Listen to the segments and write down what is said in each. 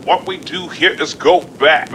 What we do here is go back.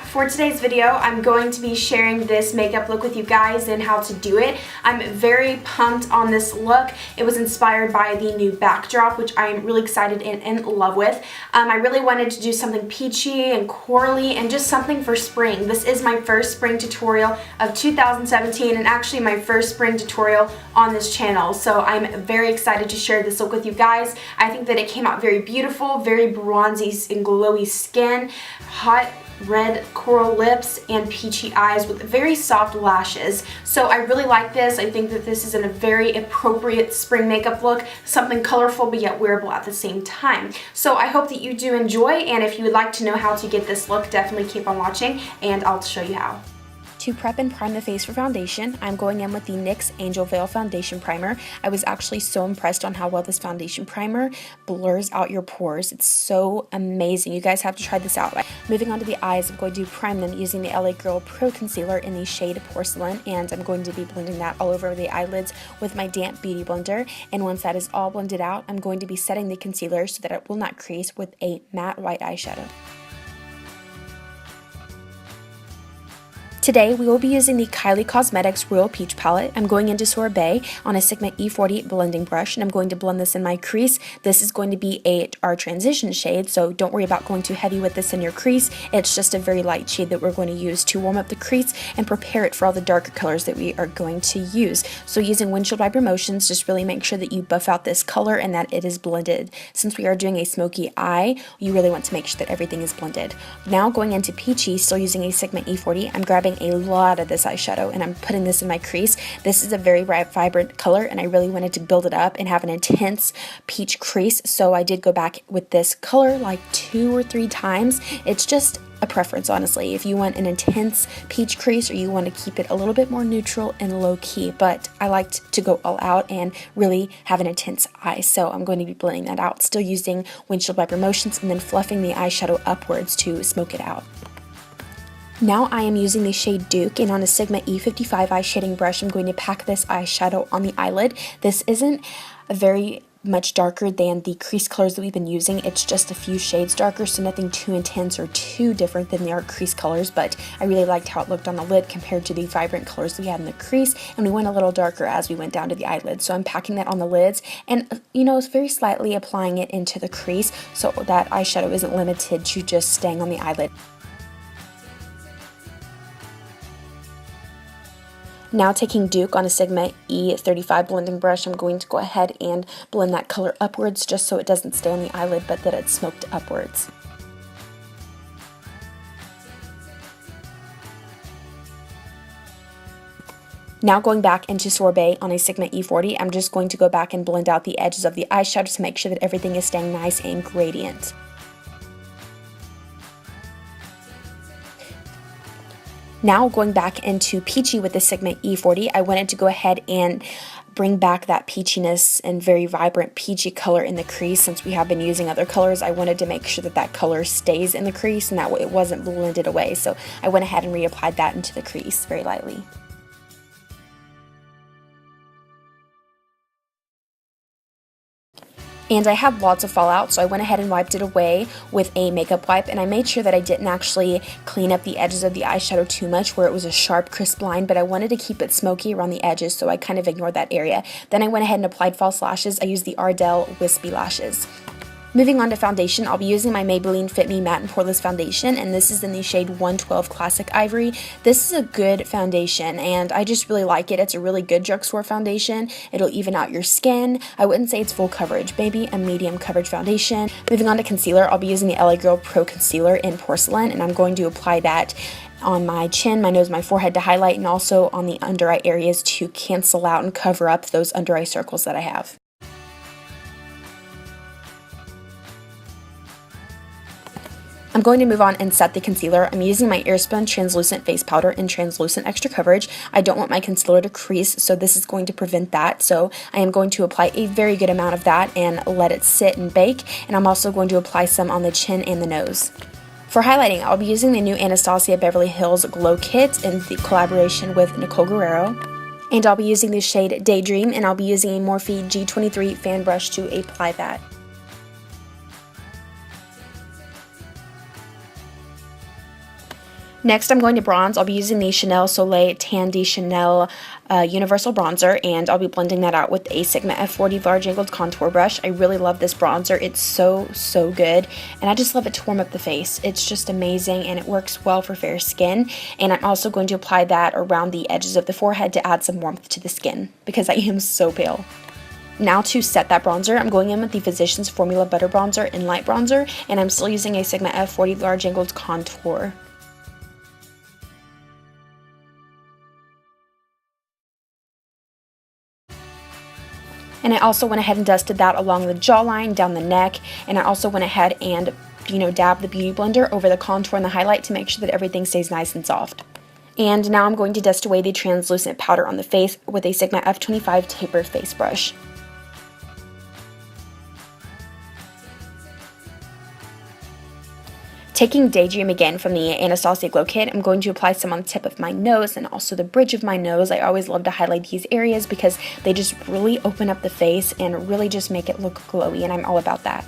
For today's video, I'm going to be sharing this makeup look with you guys and how to do it. I'm very pumped on this look. It was inspired by the new backdrop, which I'm really excited and in love with. I really wanted to do something peachy and corally and just something for spring. This is my first spring tutorial of 2017 and actually my first spring tutorial on this channel. So I'm very excited to share this look with you guys. I think that it came out very beautiful, very bronzy and glowy skin, hot red coral lips, and peachy eyes with very soft lashes. So I really like this. I think that this is a very appropriate spring makeup look, something colorful but yet wearable at the same time. So I hope that you do enjoy, and if you would like to know how to get this look, definitely keep on watching and I'll show you how. To prep and prime the face for foundation, I'm going in with the NYX Angel Veil Foundation Primer. I was actually so impressed on how well this foundation primer blurs out your pores. It's so amazing. You guys have to try this out. Moving on to the eyes, I'm going to prime them using the LA Girl Pro Concealer in the shade Porcelain, and I'm going to be blending that all over the eyelids with my damp beauty blender. And once that is all blended out, I'm going to be setting the concealer so that it will not crease with a matte white eyeshadow. Today, we will be using the Kylie Cosmetics Royal Peach Palette. I'm going into Sorbet on a Sigma E40 blending brush, and I'm going to blend this in my crease. This is going to be our transition shade, so don't worry about going too heavy with this in your crease. It's just a very light shade that we're going to use to warm up the crease and prepare it for all the darker colors that we are going to use. So using windshield wiper motions, just really make sure that you buff out this color and that it is blended. Since we are doing a smoky eye, you really want to make sure that everything is blended. Now going into Peachy, still using a Sigma E40, I'm grabbing a lot of this eyeshadow and I'm putting this in my crease. This is a very vibrant color and I really wanted to build it up and have an intense peach crease, so I did go back with this color like 2 or 3 times. It's just a preference, honestly, if you want an intense peach crease or you want to keep it a little bit more neutral and low-key, but I liked to go all out and really have an intense eye, so I'm going to be blending that out, still using windshield wiper motions and then fluffing the eyeshadow upwards to smoke it out. Now I am using the shade Duke, and on a Sigma E55 eye shading brush, I'm going to pack this eyeshadow on the eyelid. This isn't very much darker than the crease colors that we've been using. It's just a few shades darker, so nothing too intense or too different than our crease colors, but I really liked how it looked on the lid compared to the vibrant colors that we had in the crease, and we went a little darker as we went down to the eyelid. So I'm packing that on the lids and, very slightly applying it into the crease so that eyeshadow isn't limited to just staying on the eyelid. Now taking Duke on a Sigma E35 blending brush, I'm going to go ahead and blend that color upwards just so it doesn't stay on the eyelid but that it's smoked upwards. Now going back into Sorbet on a Sigma E40, I'm just going to go back and blend out the edges of the eyeshadow to make sure that everything is staying nice and gradient. Now going back into Peachy with the Sigma E40, I wanted to go ahead and bring back that peachiness and very vibrant peachy color in the crease. Since we have been using other colors, I wanted to make sure that that color stays in the crease and that way it wasn't blended away. So I went ahead and reapplied that into the crease very lightly. And I had lots of fallout, so I went ahead and wiped it away with a makeup wipe, and I made sure that I didn't actually clean up the edges of the eyeshadow too much where it was a sharp, crisp line, but I wanted to keep it smoky around the edges, so I kind of ignored that area. Then I went ahead and applied false lashes. I used the Ardell Wispy Lashes. Moving on to foundation, I'll be using my Maybelline Fit Me Matte and Poreless Foundation, and this is in the shade 112 Classic Ivory. This is a good foundation, and I just really like it. It's a really good drugstore foundation. It'll even out your skin. I wouldn't say it's full coverage, maybe a medium coverage foundation. Moving on to concealer, I'll be using the LA Girl Pro Concealer in Porcelain, and I'm going to apply that on my chin, my nose, my forehead to highlight, and also on the under eye areas to cancel out and cover up those under eye circles that I have. I'm going to move on and set the concealer. I'm using my Airspun Translucent Face Powder in Translucent Extra Coverage. I don't want my concealer to crease, so this is going to prevent that. So I am going to apply a very good amount of that and let it sit and bake. And I'm also going to apply some on the chin and the nose. For highlighting, I'll be using the new Anastasia Beverly Hills Glow Kit in the collaboration with Nicole Guerrero. And I'll be using the shade Daydream, and I'll be using a Morphe G23 fan brush to apply that. Next, I'm going to bronze. I'll be using the Chanel Soleil Tan de Chanel Universal Bronzer, and I'll be blending that out with a Sigma F40 Large Angled Contour Brush. I really love this bronzer. It's so good, and I just love it to warm up the face. It's just amazing, and it works well for fair skin. And I'm also going to apply that around the edges of the forehead to add some warmth to the skin, because I am so pale. Now to set that bronzer, I'm going in with the Physicians Formula Butter Bronzer in Light Bronzer, and I'm still using a Sigma F40 Large Angled Contour. And I also went ahead and dusted that along the jawline, down the neck, and I also went ahead and, dab the Beauty Blender over the contour and the highlight to make sure that everything stays nice and soft. And now I'm going to dust away the translucent powder on the face with a Sigma F25 Taper Face Brush. Taking Daydream again from the Anastasia Glow Kit, I'm going to apply some on the tip of my nose and also the bridge of my nose. I always love to highlight these areas because they just really open up the face and really just make it look glowy, and I'm all about that.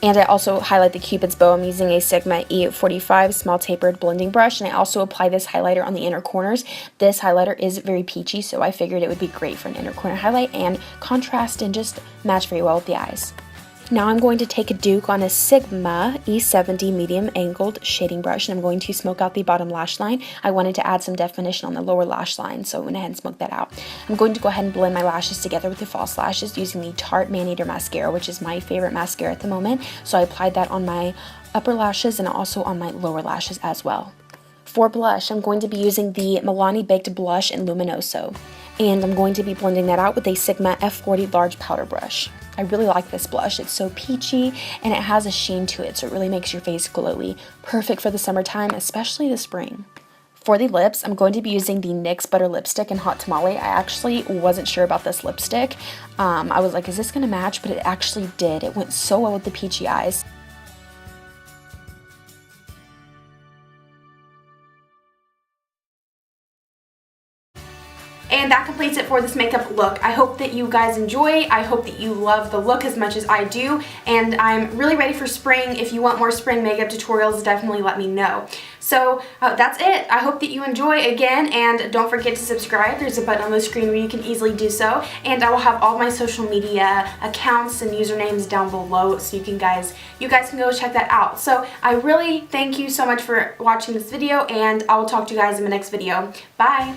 And I also highlight the Cupid's bow. I'm using a Sigma E45 small tapered blending brush, and I also apply this highlighter on the inner corners. This highlighter is very peachy, so I figured it would be great for an inner corner highlight and contrast and just match very well with the eyes. Now I'm going to take a Duke on a Sigma E70 medium angled shading brush, and I'm going to smoke out the bottom lash line. I wanted to add some definition on the lower lash line, so I went ahead and smoked that out. I'm going to go ahead and blend my lashes together with the false lashes using the Tarte Maneater mascara, which is my favorite mascara at the moment. So I applied that on my upper lashes and also on my lower lashes as well. For blush, I'm going to be using the Milani Baked Blush in Luminoso, and I'm going to be blending that out with a Sigma F40 Large Powder Brush. I really like this blush. It's so peachy and it has a sheen to it, so it really makes your face glowy. Perfect for the summertime, especially the spring. For the lips, I'm going to be using the NYX Butter Lipstick in Hot Tamale. I actually wasn't sure about this lipstick. I was like, is this going to match? But it actually did. It went so well with the peachy eyes. And that completes it for this makeup look. I hope that you guys enjoy. I hope that you love the look as much as I do. And I'm really ready for spring. If you want more spring makeup tutorials, definitely let me know. So that's it. I hope that you enjoy again. And don't forget to subscribe. There's a button on the screen where you can easily do so. And I will have all my social media accounts and usernames down below, so you guys can go check that out. So I really thank you so much for watching this video, and I will talk to you guys in my next video. Bye.